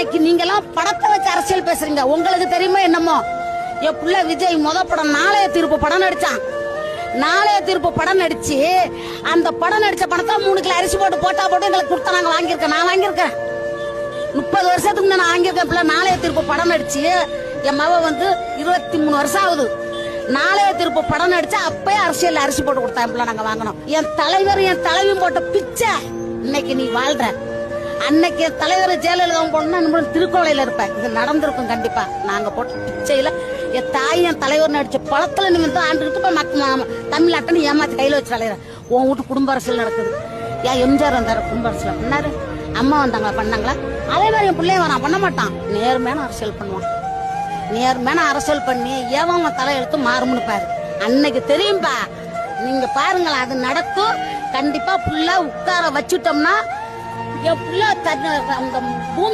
இன்னைக்கு நீங்க எல்லாம் படத்தை வச்சு அரசியல் பேசுறீங்க. உங்களுக்கு தெரியுமா என்னமோ என் புள்ள விஜய் படம் நாளைய தீர்ப்பு படம் நடிச்சான். நாளைய தீர்ப்பு படம் நடிச்சு அந்த படம் நடிச்ச பணத்தை 3 கிலோ அரிசி போட்டு போட்டு எங்களுக்கு கொடுத்தா நாங்க வாங்கியிருக்கேன். நான் வாங்கியிருக்கேன் 30 வருஷத்துக்கு நான் வாங்கியிருக்கேன். நாளைய தீர்ப்பு படம் நடிச்சு என் மவ 23 வருஷம் ஆகுது. நாளைய தீர்ப்பு படம் நடிச்சு அப்பயே அரசியல் அரிசி போட்டு கொடுத்தா நாங்க வாங்கணும். என் தலைவர் என் தலைவியும் போட்ட பிச்சை இன்னைக்கு நீ வாழ்ற. அன்னைக்கு என் தலைவர் ஜெயலலிதா போடணும்னா திருக்கோளையில இருப்பேன். இது நடந்திருக்கும் கண்டிப்பா. நாங்க போட்ட பிச்சையில என் தாய் என் தலைவர் நடிச்ச பழத்துல நீ ஆண்டுகிட்டு போய் தமிழ்நாட்டை ஏமாத்தி கையில வச்சு தலைவர். உன் வீட்டு குடும்ப அரசியல் நடக்குது. ஏன் எம்ஜிஆர் வந்தாரு குடும்ப அரசியல் பண்ணாரு, அம்மா வந்தாங்களா பண்ணாங்களா? அதே மாதிரி என் பிள்ளைய நான் பண்ண மாட்டான். நேர்மையான அரசியல் பண்ணுவான். நேர்மையான அரசியல் பண்ணி ஏவன் தலை எடுத்து மாறும்னு பாரு. அன்னைக்கு தெரியும்பா. நீங்க பாருங்களா, அது நடக்கும் கண்டிப்பா. புள்ள உட்கார வச்சுட்டோம்னா என் புள்ள அந்த பூமி